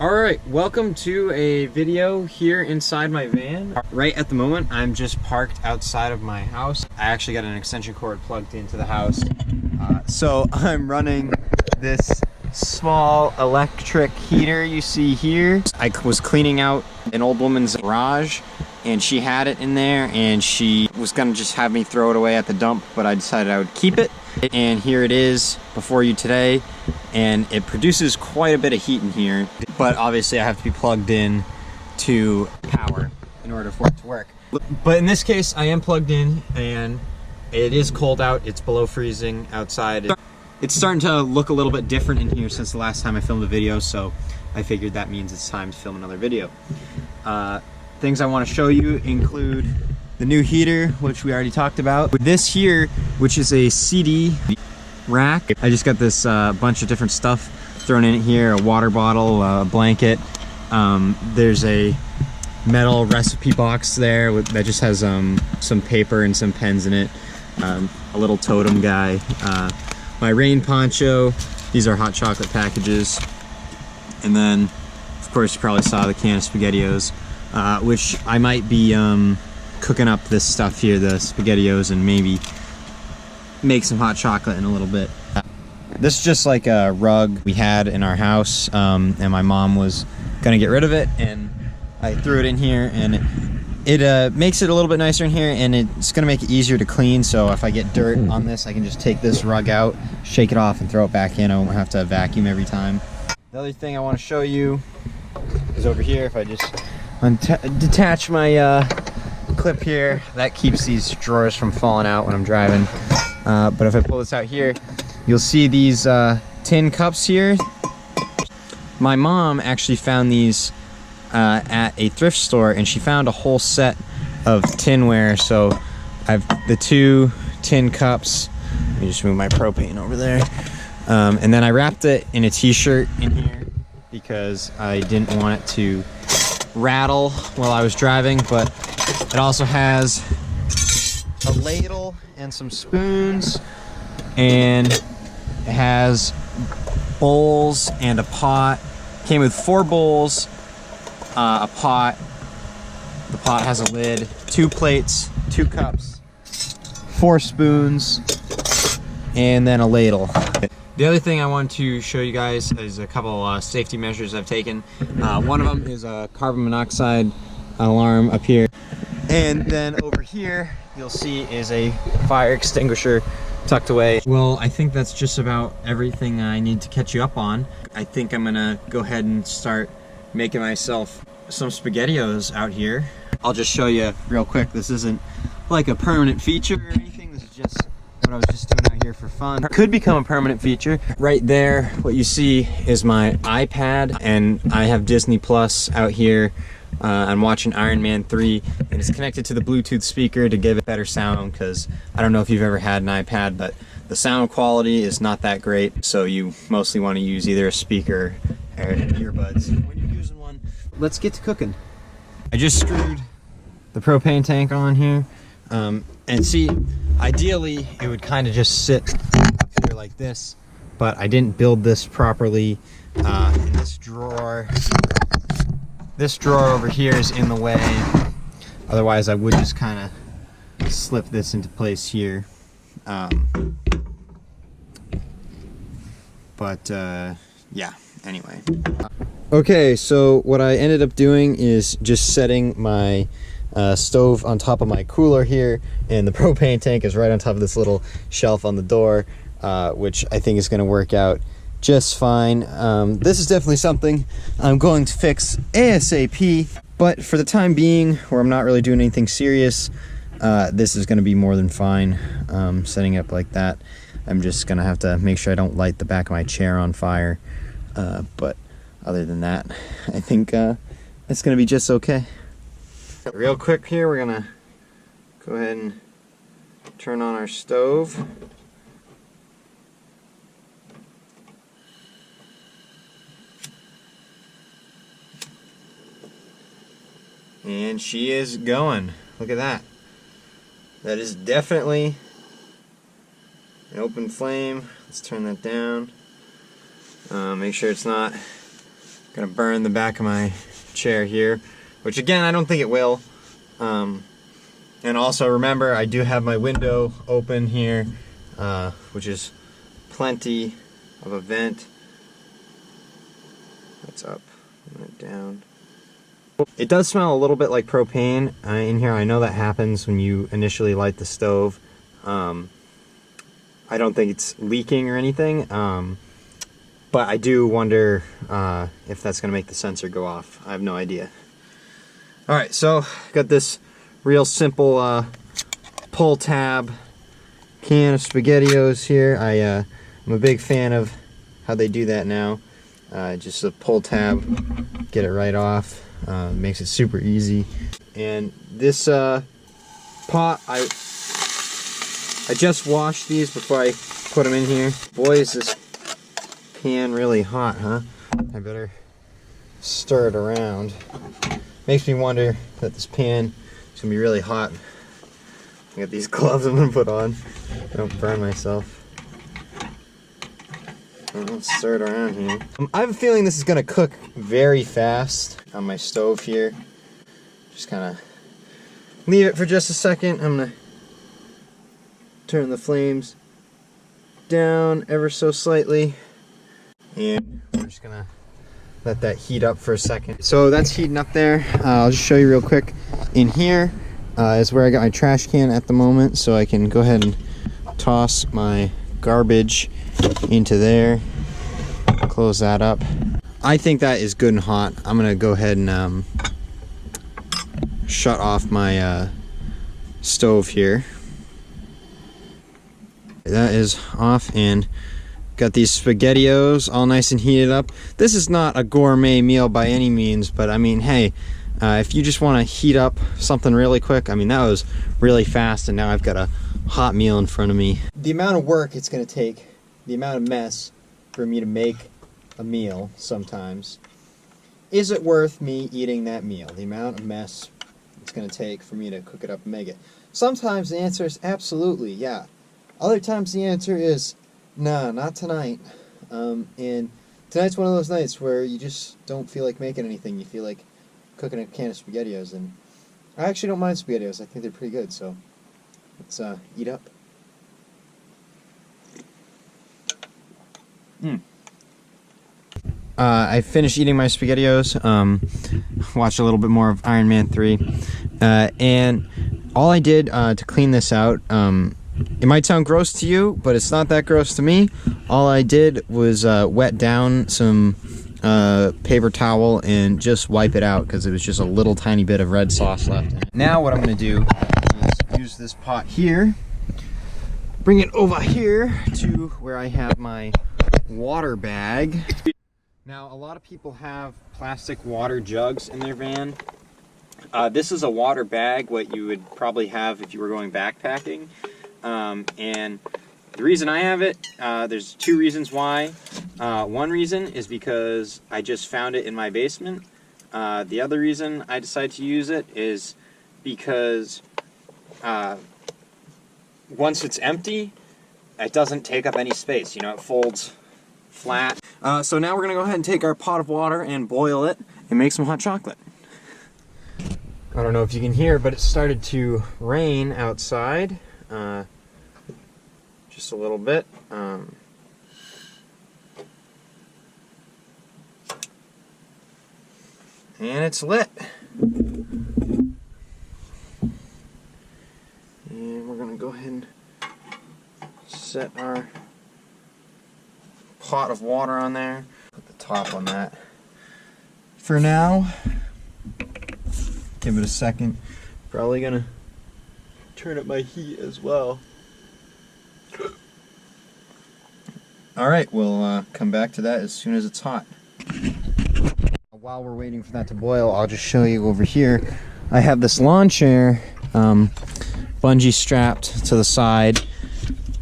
Alright, welcome to a video here inside my van. Right at the moment, I'm just parked outside of my house. I actually got an extension cord plugged into the house. So I'm running this small electric heater you see here. I was cleaning out an old woman's garage and she had it in there and she was gonna just have me throw it away at the dump, but I decided I would keep it. And here it is before you today, and it produces quite a bit of heat in here, but obviously I have to be plugged in to power in order for it to work. But in this case, I am plugged in and it is cold out. It's below freezing outside. It's starting to look a little bit different in here since the last time I filmed a video, so I figured that means it's time to film another video. Things I want to show you include the new heater, which we already talked about. This here, which is a CD rack. I just got this bunch of different stuff thrown in here, a water bottle, a blanket. There's a metal recipe box there that just has some paper and some pens in it. A little totem guy. My rain poncho. These are hot chocolate packages. And then, of course, you probably saw the can of SpaghettiOs, which I might be cooking up this stuff here, the SpaghettiOs, and maybe make some hot chocolate in a little bit. This is just like a rug we had in our house, and my mom was gonna get rid of it, and I threw it in here, and it makes it a little bit nicer in here, and it's gonna make it easier to clean. So if I get dirt on this, I can just take this rug out, shake it off, and throw it back in. I won't have to vacuum every time. The other thing I want to show you is over here. If I just detach my clip here, that keeps these drawers from falling out when I'm driving. But if I pull this out here, you'll see these tin cups here. My mom actually found these at a thrift store, and she found a whole set of tinware. So I've the two tin cups. Let me just move my propane over there. And then I wrapped it in a t-shirt in here because I didn't want it to rattle while I was driving, but it also has a ladle and some spoons, and it has bowls and a pot. Came with 4 bowls, a pot. The pot has a lid, 2 plates, 2 cups, 4 spoons, and then a ladle. The other thing I want to show you guys is a couple safety measures I've taken. One of them is a carbon monoxide alarm up here. And then over here, you'll see is a fire extinguisher tucked away. Well, I think that's just about everything I need to catch you up on. I think I'm gonna go ahead and start making myself some SpaghettiOs out here. I'll just show you real quick. This isn't like a permanent feature or anything. This is just what I was just doing out here for fun. It could become a permanent feature. Right there, what you see is my iPad, and I have Disney Plus out here. I'm watching Iron Man 3, and it's connected to the Bluetooth speaker to give it better sound, because I don't know if you've ever had an iPad, but the sound quality is not that great, so you mostly want to use either a speaker or earbuds when you're using one. Let's get to cooking. I just screwed the propane tank on here, and see, ideally it would kind of just sit up here like this, but I didn't build this properly. In this drawer over here is in the way. Otherwise I would just kind of slip this into place here. Yeah, anyway. Okay, so what I ended up doing is just setting my stove on top of my cooler here, and the propane tank is right on top of this little shelf on the door, which I think is going to work out just fine. This is definitely something I'm going to fix ASAP, but for the time being, where I'm not really doing anything serious, this is going to be more than fine. Setting it up like that, I'm just going to have to make sure I don't light the back of my chair on fire, but other than that, I think it's going to be just okay. Real quick here, we're going to go ahead and turn on our stove. And she is going. Look at that. That is definitely an open flame. Let's turn that down. Make sure it's not gonna burn the back of my chair here, which again, I don't think it will. And also remember, I do have my window open here, which is plenty of a vent. That's up and down. It does smell a little bit like propane in here. I know that happens when you initially light the stove. I don't think it's leaking or anything, but I do wonder if that's gonna make the sensor go off. I have no idea. All right, so got this real simple pull tab can of SpaghettiOs here. I'm a big fan of how they do that now. Just a pull tab, get it right off. Makes it super easy. And this pot, I just washed these before I put them in here. Boy, is this pan really hot, huh? I better stir it around. Makes me wonder that this pan is gonna be really hot. I got these gloves I'm gonna put on. I don't burn myself. Let's stir it around here. I have a feeling this is gonna cook very fast on my stove here. Just kind of leave it for just a second. I'm gonna turn the flames down ever so slightly, and we're just gonna let that heat up for a second. So that's heating up there. I'll just show you real quick. In here is where I got my trash can at the moment, so I can go ahead and toss my garbage into there, close that up. I think that is good and hot. I'm gonna go ahead and shut off my stove here. That is off, and got these SpaghettiOs all nice and heated up. This is not a gourmet meal by any means, but I mean, hey, if you just want to heat up something really quick, I mean, that was really fast, and now I've got a hot meal in front of me. The amount of work it's going to take, the amount of mess for me to make a meal sometimes, is it worth me eating that meal? The amount of mess it's going to take for me to cook it up and make it. Sometimes the answer is absolutely, yeah. Other times the answer is, nah, not tonight. And tonight's one of those nights where you just don't feel like making anything. You feel like cooking a can of SpaghettiOs, and I actually don't mind SpaghettiOs. I think they're pretty good, so let's eat up. I finished eating my SpaghettiOs, watched a little bit more of Iron Man 3, and all I did to clean this out, it might sound gross to you, but it's not that gross to me. All I did was wet down some paper towel and just wipe it out, because it was just a little tiny bit of red sauce left in it. Now what I'm going to do is use this pot here, bring it over here to where I have my water bag. Now, a lot of people have plastic water jugs in their van. This is a water bag, what you would probably have if you were going backpacking. And the reason I have it, there's two reasons why. One reason is because I just found it in my basement. The other reason I decided to use it is because once it's empty, it doesn't take up any space. You know, it folds flat. So now we're going to go ahead and take our pot of water and boil it and make some hot chocolate. I don't know if you can hear, but it started to rain outside. Just a little bit. And it's lit. And we're going to go ahead and set our pot of water on there. Put the top on that. For now, give it a second. Probably going to turn up my heat as well. Alright, we'll come back to that as soon as it's hot. While we're waiting for that to boil, I'll just show you over here. I have this lawn chair bungee strapped to the side.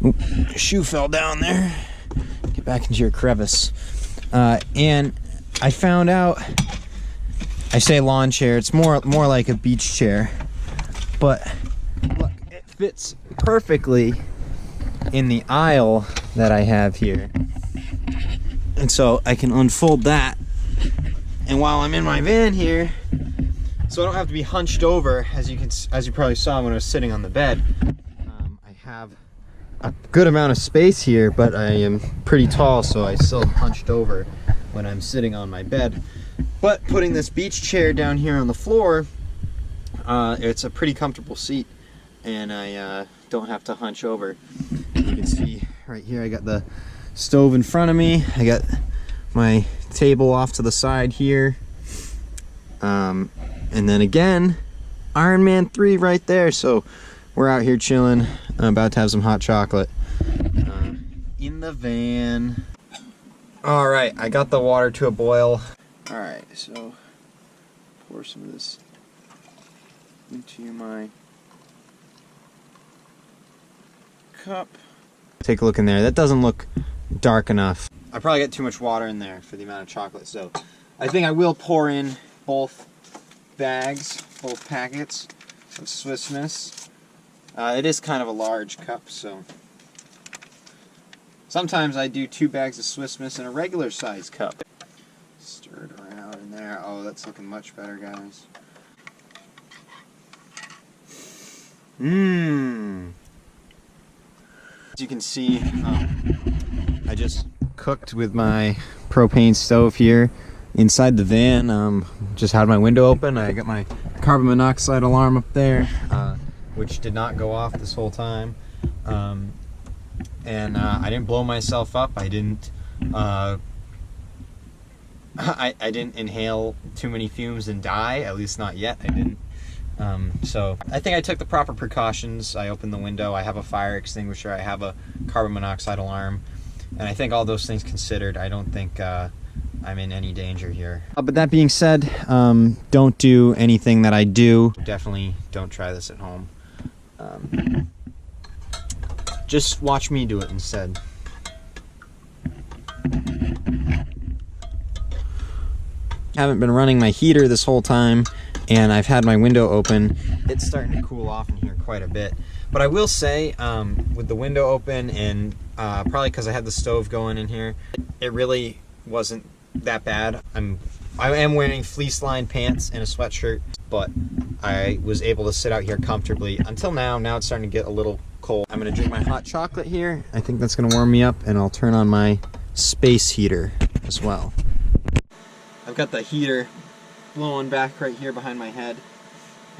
Oop, shoe fell down there. Get back into your crevice. And I found out, I say lawn chair, it's more like a beach chair. But look, it fits perfectly in the aisle that I have here. And so I can unfold that And while I'm in my van here, so I don't have to be hunched over, as you probably saw when I was sitting on the bed, I have a good amount of space here, but I am pretty tall, so I still am hunched over when I'm sitting on my bed. But putting this beach chair down here on the floor, it's a pretty comfortable seat, and I don't have to hunch over. You can see right here I got the stove in front of me, I got my table off to the side here, and then again Iron Man 3 right there. So we're out here chilling. I'm about to have some hot chocolate in the van. All right, I got the water to a boil. All right, so pour some of this into my cup. Take a look in there. That doesn't look dark enough. I probably got too much water in there for the amount of chocolate, so I think I will pour in both bags, both packets of Swiss Miss. It is kind of a large cup, so sometimes I do 2 bags of Swiss Miss in a regular size cup. Stir it around in there. Oh, that's looking much better, guys. Mmm. As you can see, I just cooked with my propane stove here inside the van. Just had my window open. I got my carbon monoxide alarm up there, which did not go off this whole time. And I didn't blow myself up. I didn't I didn't inhale too many fumes and die, at least not yet. I didn't. So I think I took the proper precautions. I opened the window, I have a fire extinguisher, I have a carbon monoxide alarm, and I think all those things considered, I don't think I'm in any danger here. But that being said, don't do anything that I do. Definitely don't try this at home. Just watch me do it instead. Haven't been running my heater this whole time, and I've had my window open. It's starting to cool off in here quite a bit. But I will say, with the window open and probably because I had the stove going in here, it really wasn't that bad. I am wearing fleece-lined pants and a sweatshirt, but I was able to sit out here comfortably until now. Now it's starting to get a little cold. I'm gonna drink my hot chocolate here. I think that's gonna warm me up, and I'll turn on my space heater as well. I've got the heater blowing back right here behind my head.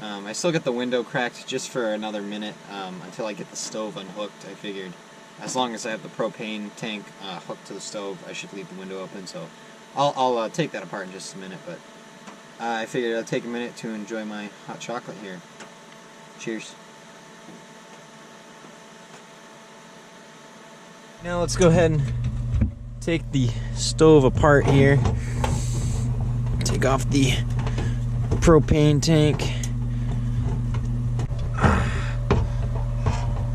I still got the window cracked just for another minute until I get the stove unhooked. I figured as long as I have the propane tank hooked to the stove, I should leave the window open. So I'll take that apart in just a minute, but I figured I'd take a minute to enjoy my hot chocolate here. Cheers. Now let's go ahead and take the stove apart here. Take off the propane tank.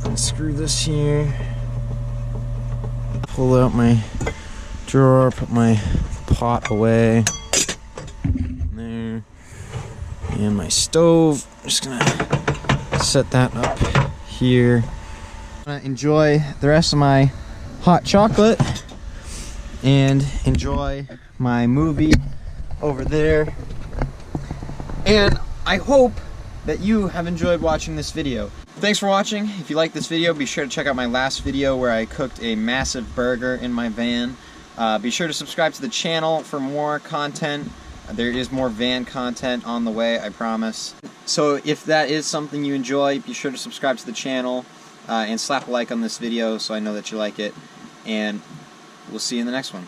Unscrew this here. Pull out my drawer, put my pot away. There. And my stove. I'm just gonna set that up here. I'm gonna enjoy the rest of my hot chocolate and enjoy my movie over there. And I hope that you have enjoyed watching this video. Thanks for watching. If you like this video, be sure to check out my last video where I cooked a massive burger in my van. Be sure to subscribe to the channel for more content. There is more van content on the way, I promise. So if that is something you enjoy, be sure to subscribe to the channel and slap a like on this video so I know that you like it. And we'll see you in the next one.